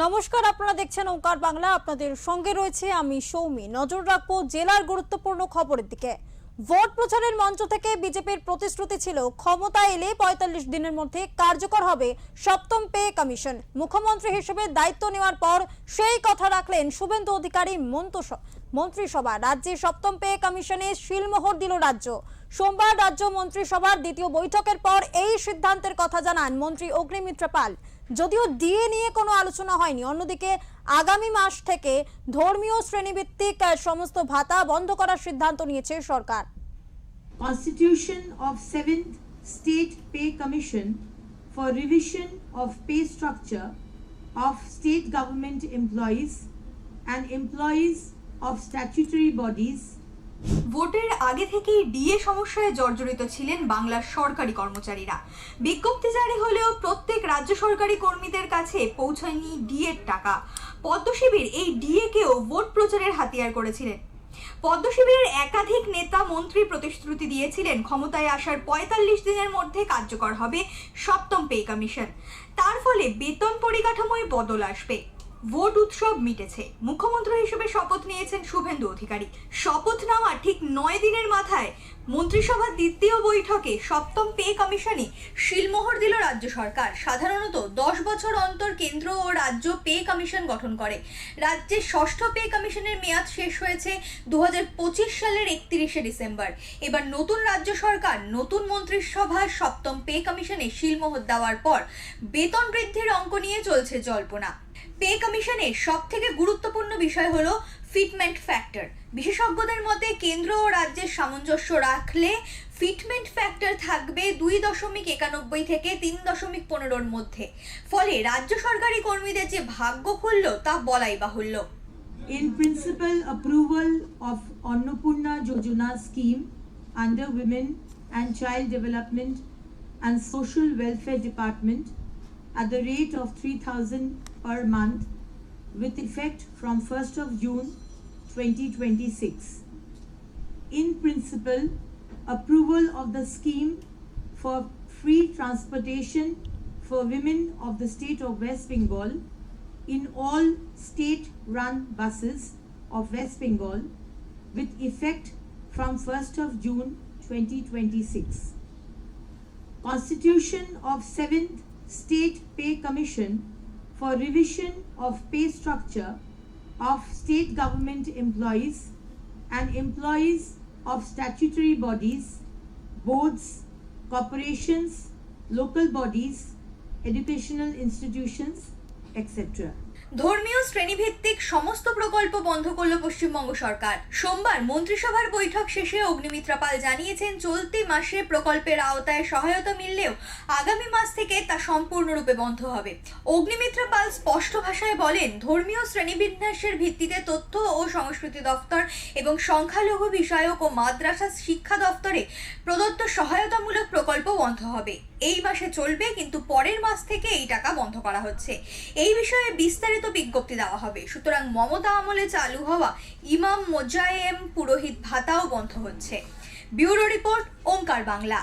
নমস্কার, আপনারা দেখছেন ওঙ্কার বাংলা। আপনাদের সঙ্গে রয়েছে আমি সৌমি। নজর রাখবো জেলার গুরুত্বপূর্ণ খবরের দিকে। ভোট প্রচারের মঞ্চ থেকে বিজেপির প্রতিশ্রুতি ছিল ক্ষমতা এলে ৪৫ দিনের মধ্যে কার্যকর হবে সপ্তম পে কমিশন। মুখ্যমন্ত্রী হিসেবে দায়িত্ব নেওয়ার পর সেই কথা রাখলেন শুভেন্দু অধিকারী। মন্ত্রিসভা রাজ্যে সপ্তম পে কমিশনে শিলমোহর দিল রাজ্য। সোমবার রাজ্য মন্ত্রিসভার দ্বিতীয় বৈঠকের পর এই সিদ্ধান্তের কথা জানান মন্ত্রী অগ্নিমিত্রা পাল। যদিও ডিএ নিয়ে কোনো আলোচনা হয়নি। অন্যদিকে আগামী মাস থেকে ধর্মীয় শ্রেণীভিত্তিক সমস্ত ভাতা বন্ধ করার সিদ্ধান্ত নিয়েছে সরকার। Constitution of 7th State Pay Commission for revision of pay structure of state government employees and employees of statutory bodies. ভোটের আগে থেকেই ডিএ সমস্যায় জর্জরিত ছিলেন বাংলার সরকারি কর্মচারীরা। বিজ্ঞপ্তি জারি হলেও প্রত্যেক রাজ্য সরকারি কর্মীদের কাছে পৌঁছায়নি ডিএর টাকা। পদ্মশিবির এই ডিএকেও ভোট প্রচারের হাতিয়ার করেছিলেন। পদ্মশিবিরের একাধিক নেতা মন্ত্রী প্রতিশ্রুতি দিয়েছিলেন ক্ষমতায় আসার ৪৫ দিনের মধ্যে কার্যকর হবে সপ্তম পে কমিশন। তার ফলে বেতন পরিকাঠামোয় বদল আসবে। ভোট উৎসব মিটেছে। মুখ্যমন্ত্রী হিসেবে শপথ নিয়েছেন শুভেন্দু অধিকারী। শপথ নেওয়ার ঠিক ৯ দিনের মাথায় মন্ত্রিসভার দ্বিতীয় বৈঠকে সপ্তম পে কমিশনে শিলমোহর দিল রাজ্য সরকার। সাধারণত ১০ বছর অন্তর কেন্দ্র ও রাজ্য পে কমিশন গঠন করে। রাজ্যের ষষ্ঠ পে কমিশনের মেয়াদ শেষ হয়েছে ২০২৫ সালের ৩১শে ডিসেম্বর। এবার নতুন রাজ্য সরকার নতুন মন্ত্রিসভার সপ্তম পে কমিশনে শিলমোহর দেওয়ার পর বেতন বৃদ্ধির অঙ্ক নিয়ে চলছে জল্পনা। পে কমিশনের সব থেকে গুরুত্বপূর্ণ বিষয় হলো ফিটমেন্ট ফ্যাক্টর। বিশেষজ্ঞদের মতে কেন্দ্র ও রাজ্যের সামঞ্জস্য রাখলে ফিটমেন্ট ফ্যাক্টর থাকবে ২.৯১ থেকে ৩.১৫-র মধ্যে। ফলে রাজ্য সরকারি কর্মীদের যে ভাগ্য খুলল তা বলাই বাহুল্য। In principle, approval of Annapurna Yojana scheme under Women and Child Development and Social Welfare Department at the rate of 3,000 per month with effect from 1st of June 2026. In principle, approval of the scheme for free transportation for women of the state of West Bengal in all state-run buses of West Bengal with effect from 1st of June 2026. Constitution of 7th State Pay Commission for revision of pay structure of state government employees and employees of statutory bodies, boards, corporations, local bodies, educational institutions, etc. ধর্মীয় শ্রেণীভিত্তিক সমস্ত প্রকল্প বন্ধ করল পশ্চিমবঙ্গ সরকার। সোমবার মন্ত্রিসভার বৈঠক শেষে অগ্নিমিত্রা পাল জানিয়েছেন চলতি মাসে প্রকল্পের আওতায় সহায়তা মিললেও আগামী মাস থেকে তা সম্পূর্ণরূপে বন্ধ হবে। অগ্নিমিত্রা পাল স্পষ্ট ভাষায় বলেন, ধর্মীয় শ্রেণীবিন্যাসের ভিত্তিতে তথ্য ও সংস্কৃতি দফতর এবং সংখ্যালঘু বিষয়ক ও মাদ্রাসা শিক্ষা দফতরে প্রদত্ত সহায়তামূলক প্রকল্প বন্ধ হবে। এই মাসে চলবে, কিন্তু পরের মাস থেকে এই টাকা বন্ধ করা হচ্ছে। এই বিষয়ে বিস্তারিত বিজ্ঞপ্তি দেওয়া হবে। সুতরাং মমতা আমলে চালু হওয়া ইমাম মোজায়েম পুরোহিত ভাতাও বন্ধ হচ্ছে। ব্যুরো রিপোর্ট, ওঙ্কার বাংলা।